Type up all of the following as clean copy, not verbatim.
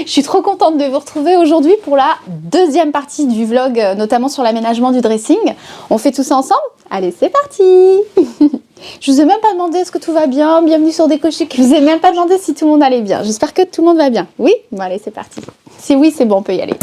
Je suis trop contente de vous retrouver aujourd'hui pour la deuxième partie du vlog, notamment sur l'aménagement du dressing. On fait tout ça ensemble? Allez, c'est parti. Je vous ai même pas demandé est-ce que tout va bien. Bienvenue sur Décochic. Je vous ai même pas demandé si tout le monde allait bien. J'espère que tout le monde va bien. Oui? Bon, allez, c'est parti. Si oui, c'est bon, on peut y aller.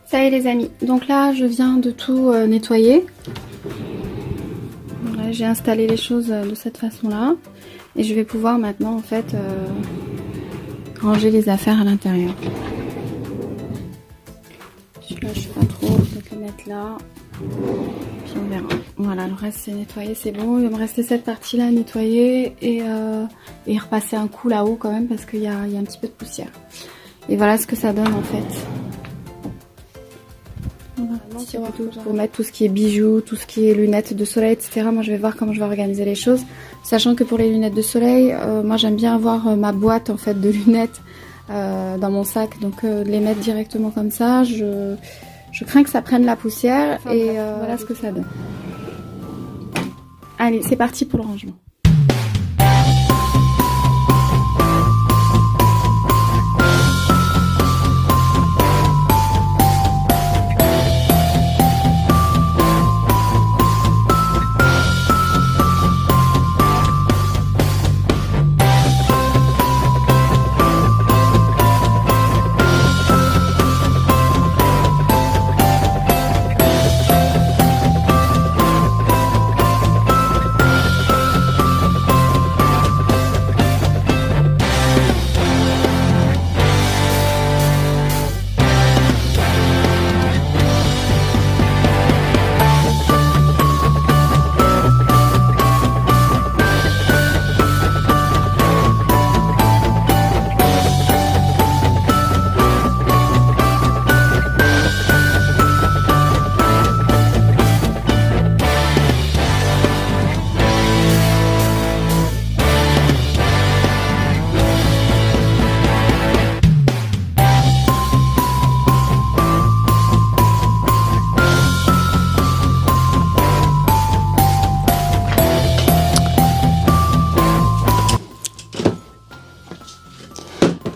Ça y est les amis, donc là je viens de tout nettoyer. Voilà, j'ai installé les choses de cette façon là et je vais pouvoir maintenant en fait ranger les affaires à l'intérieur. Celui-là je sais pas trop, peut-être le mettre là, puis on verra. Voilà, le reste c'est nettoyé, c'est bon. Il va me rester cette partie là à nettoyer et repasser un coup là-haut quand même parce qu'il y a un petit peu de poussière. Et voilà ce que ça donne en fait. Pour mettre tout ce qui est bijoux, tout ce qui est lunettes de soleil, etc. Moi je vais voir comment je vais organiser les choses. Sachant que pour les lunettes de soleil, moi j'aime bien avoir ma boîte en fait de lunettes dans mon sac. Donc les mettre directement comme ça, je crains que ça prenne la poussière et voilà ce que ça donne. Allez, c'est parti pour le rangement.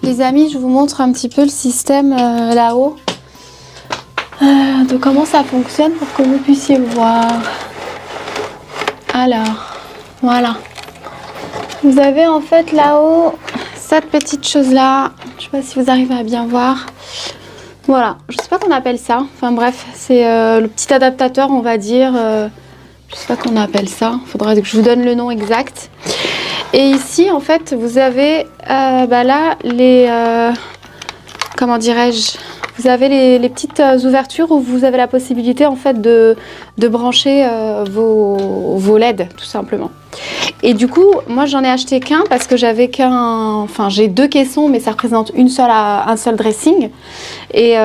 Les amis, je vous montre un petit peu le système là-haut, de comment ça fonctionne pour que vous puissiez le voir. Alors, voilà. Vous avez en fait là-haut cette petite chose-là. Je sais pas si vous arrivez à bien voir. Voilà, je sais pas qu'on appelle ça. Enfin bref, c'est le petit adaptateur, on va dire. Je sais pas qu'on appelle ça. Faudrait que je vous donne le nom exact. Et ici, en fait, vous avez là les... comment dirais-je? Vous avez les petites ouvertures où vous avez la possibilité en fait de brancher vos LED, tout simplement. Et du coup, moi j'en ai acheté qu'un parce que j'avais enfin j'ai 2 caissons, mais ça représente un seul dressing. Et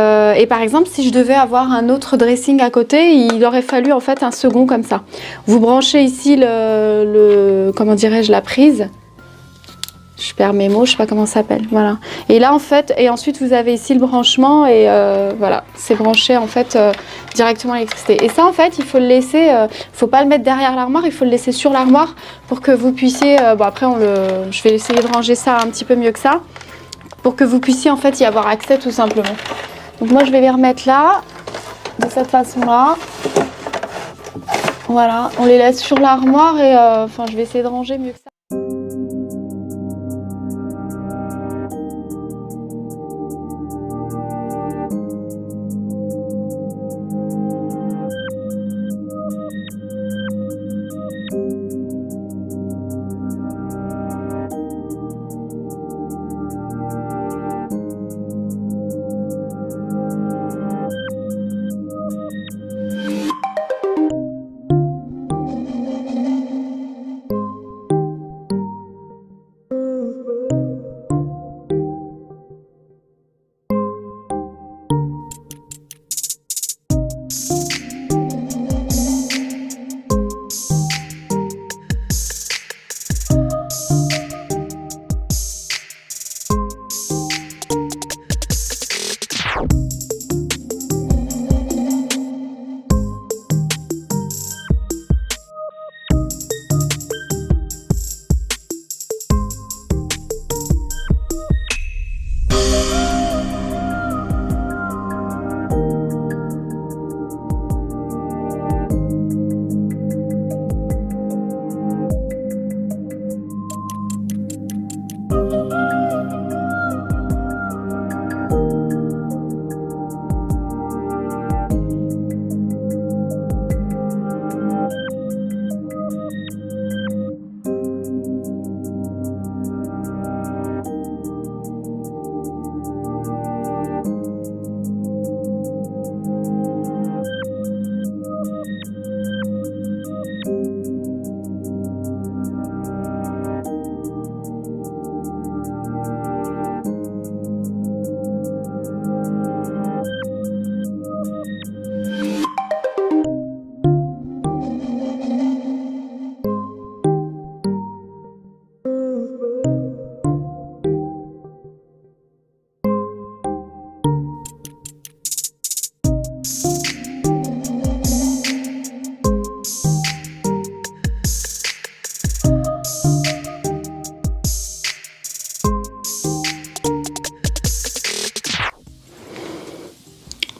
par exemple, si je devais avoir un autre dressing à côté, il aurait fallu en fait un second comme ça. Vous branchez ici comment dirais-je, la prise. Je perds mes mots, je sais pas comment ça s'appelle, voilà. Et là en fait, et ensuite vous avez ici le branchement et voilà, c'est branché en fait directement à l'électricité. Et ça en fait, il faut le laisser, faut pas le mettre derrière l'armoire, il faut le laisser sur l'armoire pour que vous puissiez, bon après je vais essayer de ranger ça un petit peu mieux que ça, pour que vous puissiez en fait y avoir accès tout simplement. Donc moi je vais les remettre là, de cette façon-là. Voilà, on les laisse sur l'armoire et enfin je vais essayer de ranger mieux que ça.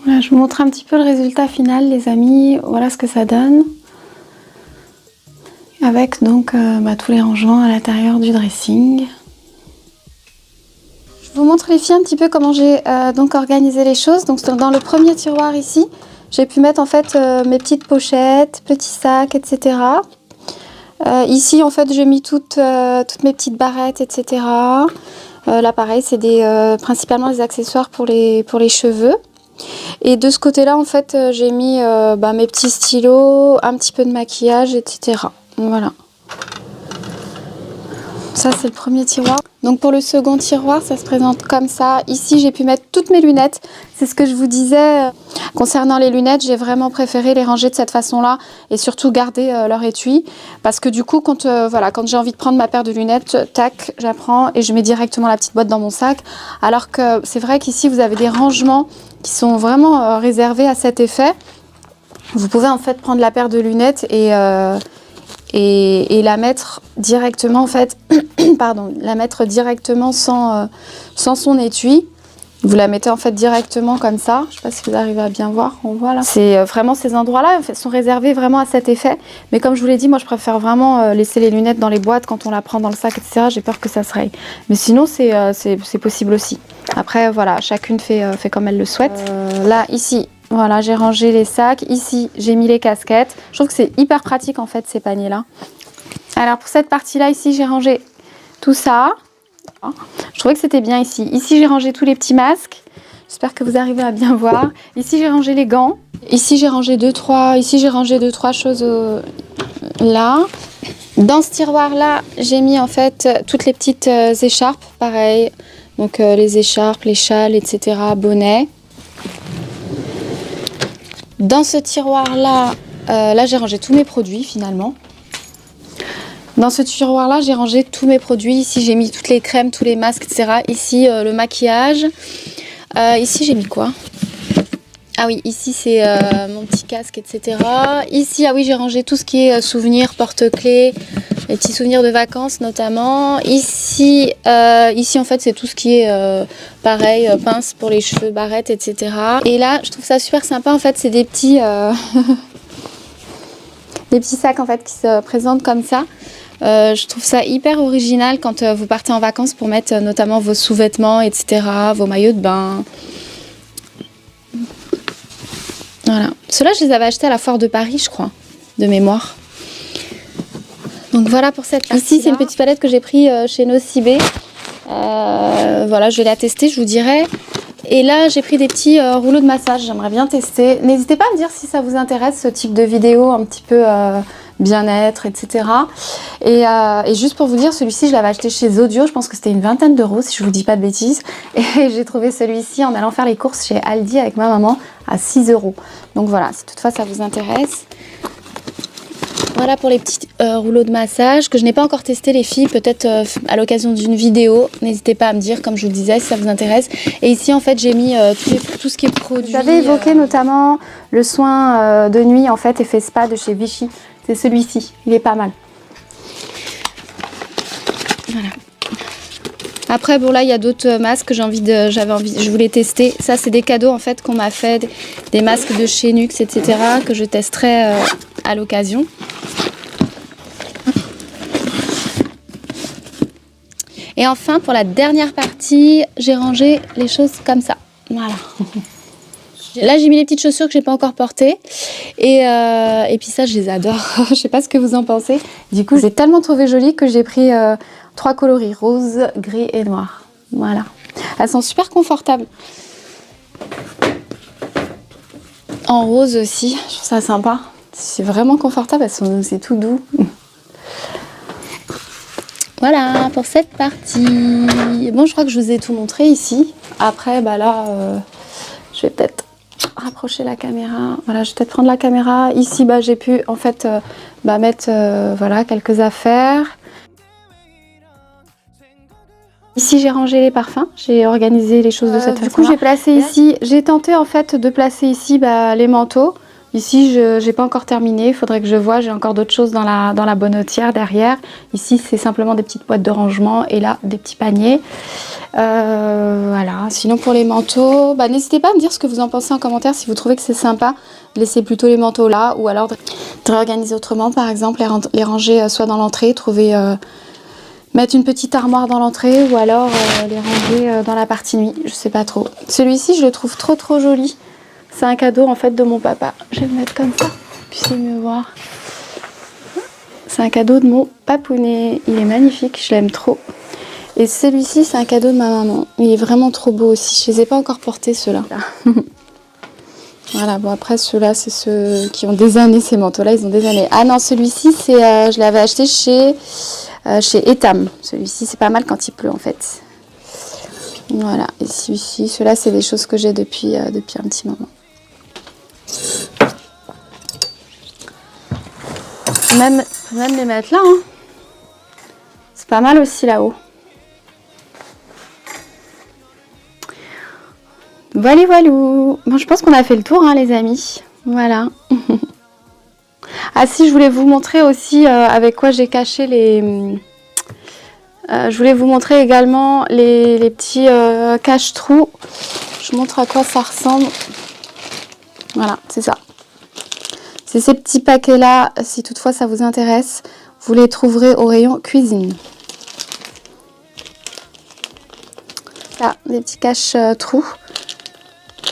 Voilà, je vous montre un petit peu le résultat final, les amis. Voilà ce que ça donne. Avec donc tous les rangements à l'intérieur du dressing. Je vous montre les filles un petit peu comment j'ai donc organisé les choses. Donc dans le premier tiroir ici, j'ai pu mettre en fait mes petites pochettes, petits sacs, etc. Ici en fait j'ai mis toutes mes petites barrettes, etc. Là pareil, c'est principalement des accessoires pour les cheveux. Et de ce côté-là, en fait, j'ai mis mes petits stylos, un petit peu de maquillage, etc. Voilà. Ça, c'est le premier tiroir. Donc pour le second tiroir, ça se présente comme ça. Ici, j'ai pu mettre toutes mes lunettes. C'est ce que je vous disais. Concernant les lunettes, j'ai vraiment préféré les ranger de cette façon-là et surtout garder leur étui. Parce que du coup, quand j'ai envie de prendre ma paire de lunettes, tac, j'apprends et je mets directement la petite boîte dans mon sac. Alors que c'est vrai qu'ici, vous avez des rangements qui sont vraiment réservés à cet effet. Vous pouvez en fait prendre la paire de lunettes et la mettre directement en fait, pardon, la mettre directement sans son étui. Vous la mettez en fait directement comme ça. Je ne sais pas si vous arrivez à bien voir. On voit là. C'est vraiment ces endroits-là en fait, sont réservés vraiment à cet effet. Mais comme je vous l'ai dit, moi je préfère vraiment laisser les lunettes dans les boîtes quand on la prend dans le sac, etc. J'ai peur que ça se raye. Mais sinon c'est possible aussi. Après voilà, chacune fait comme elle le souhaite. Là ici. Voilà, j'ai rangé les sacs. Ici, j'ai mis les casquettes. Je trouve que c'est hyper pratique en fait ces paniers-là. Alors pour cette partie-là, ici, j'ai rangé tout ça. Je trouvais que c'était bien ici. Ici, j'ai rangé tous les petits masques. J'espère que vous arrivez à bien voir. Ici, j'ai rangé les gants. Ici, j'ai rangé deux, trois choses là. Dans ce tiroir-là, j'ai mis en fait toutes les petites écharpes, pareil. Donc les écharpes, les châles, etc., bonnets. Dans ce tiroir-là, là j'ai rangé tous mes produits finalement. Dans ce tiroir-là, j'ai rangé tous mes produits. Ici, j'ai mis toutes les crèmes, tous les masques, etc. Ici, le maquillage. Ici, j'ai mis quoi? Ah oui, ici, c'est mon petit casque, etc. Ici, ah oui, j'ai rangé tout ce qui est souvenirs, porte-clés, les petits souvenirs de vacances notamment. Ici, en fait, c'est tout ce qui est pareil, pince pour les cheveux, barrettes, etc. Et là, je trouve ça super sympa. En fait, c'est des petits, des petits sacs en fait qui se présentent comme ça. Je trouve ça hyper original quand vous partez en vacances pour mettre notamment vos sous-vêtements, etc., vos maillots de bain. Voilà. Ceux-là, je les avais achetés à la foire de Paris, je crois, de mémoire. Donc voilà pour cette partie. Ici, c'est une petite palette que j'ai pris chez Nocibé. Voilà, je vais la tester, je vous dirai. Et là, j'ai pris des petits rouleaux de massage. J'aimerais bien tester. N'hésitez pas à me dire si ça vous intéresse, ce type de vidéo un petit peu bien-être, etc. Et juste pour vous dire, celui-ci, je l'avais acheté chez Zodio. Je pense que c'était une vingtaine d'euros, si je vous dis pas de bêtises. Et j'ai trouvé celui-ci en allant faire les courses chez Aldi avec ma maman à 6 euros. Donc voilà, si toutefois ça vous intéresse. Voilà pour les petits rouleaux de massage que je n'ai pas encore testé les filles, peut-être à l'occasion d'une vidéo. N'hésitez pas à me dire, comme je vous le disais, si ça vous intéresse. Et ici, en fait, j'ai mis tout ce qui est produit. J'avais évoqué notamment le soin de nuit, en fait, effet spa de chez Vichy. C'est celui-ci, il est pas mal. Voilà. Après, bon là, il y a d'autres masques que je voulais tester. Ça, c'est des cadeaux en fait qu'on m'a fait, des masques de chez Nuxe, etc. que je testerai à l'occasion. Et enfin, pour la dernière partie, j'ai rangé les choses comme ça. Voilà. Là, j'ai mis les petites chaussures que j'ai pas encore portées. Et puis ça, je les adore. Je sais pas ce que vous en pensez. Du coup, j'ai tellement trouvé jolies que j'ai pris 3 coloris, rose, gris et noir. Voilà. Elles sont super confortables. En rose aussi, je trouve ça sympa. C'est vraiment confortable, c'est tout doux. Voilà pour cette partie. Bon, je crois que je vous ai tout montré ici. Après, bah là, je vais peut-être rapprocher la caméra. Voilà, je vais peut-être prendre la caméra. Ici, bah, j'ai pu en fait mettre voilà, quelques affaires. Ici, j'ai rangé les parfums. J'ai organisé les choses de cette façon. Du coup, j'ai placé ici. J'ai tenté en fait de placer ici les manteaux. Ici, je n'ai pas encore terminé. Il faudrait que je voie. J'ai encore d'autres choses dans la bonnetière derrière. Ici, c'est simplement des petites boîtes de rangement. Et là, des petits paniers. Voilà. Sinon, pour les manteaux, n'hésitez pas à me dire ce que vous en pensez en commentaire. Si vous trouvez que c'est sympa, laissez plutôt les manteaux là. Ou alors de réorganiser autrement. Par exemple, les ranger soit dans l'entrée, mettre une petite armoire dans l'entrée. Ou alors les ranger dans la partie nuit. Je sais pas trop. Celui-ci, je le trouve trop joli. C'est un cadeau en fait de mon papa. Je vais le mettre comme ça, puissiez mieux voir. C'est un cadeau de mon papounet. Il est magnifique, je l'aime trop. Et celui-ci, c'est un cadeau de ma maman. Il est vraiment trop beau aussi. Je les ai pas encore portés ceux-là. Voilà, bon après ceux-là, c'est ceux qui ont des années, ces manteaux-là, ils ont des années. Ah non, celui-ci, je l'avais acheté chez Etam. Celui-ci, c'est pas mal quand il pleut en fait. Voilà, et celui-ci, ceux-là, c'est des choses que j'ai depuis un petit moment. Même les mettre là, hein. C'est pas mal aussi là-haut. Voilà. Bon, je pense qu'on a fait le tour, hein, les amis. Voilà. Ah si, je voulais vous montrer aussi avec quoi j'ai caché les... je voulais vous montrer également les petits cache-trous. Je vous montre à quoi ça ressemble. Voilà, c'est ça. C'est ces petits paquets-là, si toutefois ça vous intéresse, vous les trouverez au rayon cuisine. Là, des petits cache-trous.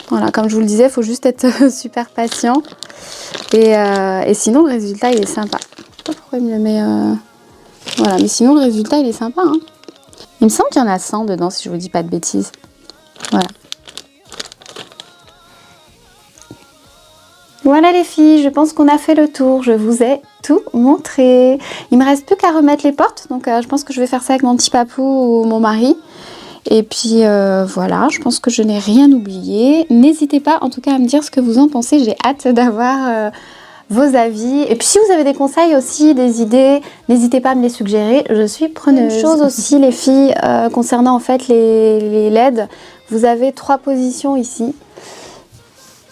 Voilà, comme je vous le disais, il faut juste être super patient. Et sinon, le résultat, il est sympa. Je sais pas pourquoi il me le met... Voilà, mais sinon, le résultat, il est sympa. Hein. Il me semble qu'il y en a 100 dedans, si je vous dis pas de bêtises. Voilà. Voilà les filles, je pense qu'on a fait le tour, je vous ai tout montré. Il me reste plus qu'à remettre les portes, donc je pense que je vais faire ça avec mon petit papou ou mon mari. Et puis voilà, je pense que je n'ai rien oublié. N'hésitez pas en tout cas à me dire ce que vous en pensez, j'ai hâte d'avoir vos avis. Et puis si vous avez des conseils aussi, des idées, n'hésitez pas à me les suggérer, je suis preneuse. Une chose aussi les filles, concernant en fait les LED, vous avez 3 positions ici.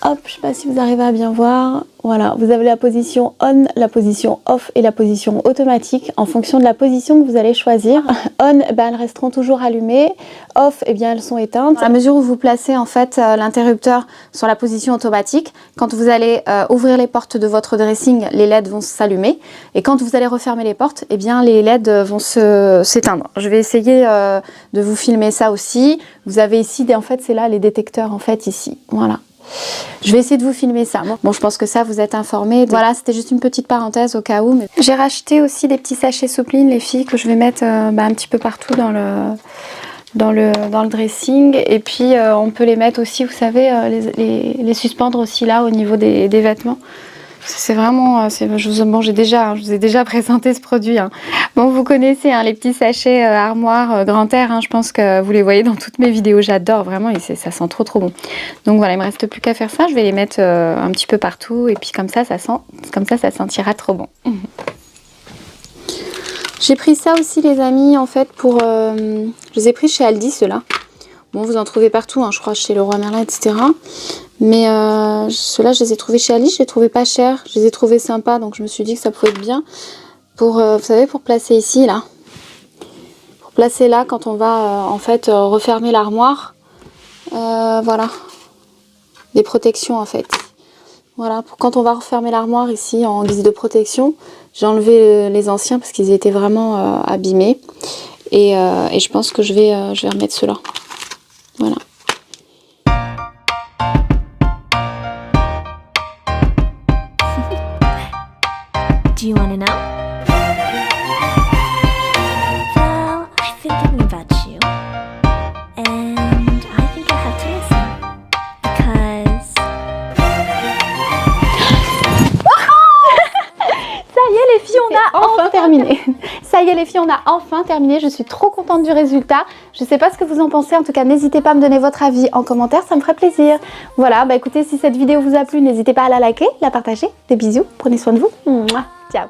Hop, je sais pas si vous arrivez à bien voir. Voilà, vous avez la position on, la position off et la position automatique en fonction de la position que vous allez choisir. On, ben, elles resteront toujours allumées. Off, eh bien, elles sont éteintes. À mesure où vous placez en fait l'interrupteur sur la position automatique, quand vous allez ouvrir les portes de votre dressing, les LED vont s'allumer. Et quand vous allez refermer les portes, eh bien, les LED vont s'éteindre. Je vais essayer de vous filmer ça aussi. Vous avez ici, en fait, c'est là les détecteurs en fait ici. Voilà. Je vais essayer de vous filmer ça. Bon, je pense que ça, vous êtes informés. Voilà, c'était juste une petite parenthèse au cas où. Mais... J'ai racheté aussi des petits sachets Soupline, les filles, que je vais mettre un petit peu partout dans le dressing. Et puis, on peut les mettre aussi, vous savez, les suspendre aussi là, au niveau des vêtements. C'est vraiment... je vous ai déjà présenté ce produit. Hein. Bon, vous connaissez hein, les petits sachets armoire grand air. Hein, je pense que vous les voyez dans toutes mes vidéos. J'adore vraiment et ça sent trop bon. Donc voilà, il me reste plus qu'à faire ça. Je vais les mettre un petit peu partout. Et puis comme ça ça sentira trop bon. J'ai pris ça aussi les amis en fait pour... je les ai pris chez Aldi ceux-là. Bon, vous en trouvez partout, hein, je crois, chez Leroy Merlin, etc. Mais ceux-là, je les ai trouvés chez Aldi, je les trouvais pas chers. Je les ai trouvés sympas, donc je me suis dit que ça pouvait être bien. Pour, vous savez, pour placer ici, là. Pour placer là, quand on va, en fait, refermer l'armoire. Voilà. Des protections, en fait. Voilà, pour quand on va refermer l'armoire ici, en guise de protection. J'ai enlevé les anciens parce qu'ils étaient vraiment abîmés. Et je pense que je vais remettre ceux-là. Voilà. Do you want to know? Well, I've been thinking about you, and I think I have to listen, because... Ça y est les filles, on a enfin terminé. Ça y est les filles, on a enfin terminé. Je suis trop contente du résultat. Je sais pas ce que vous en pensez. En tout cas, n'hésitez pas à me donner votre avis en commentaire. Ça me ferait plaisir. Voilà, bah écoutez, si cette vidéo vous a plu, n'hésitez pas à la liker, la partager. Des bisous. Prenez soin de vous. Mouah. Ciao.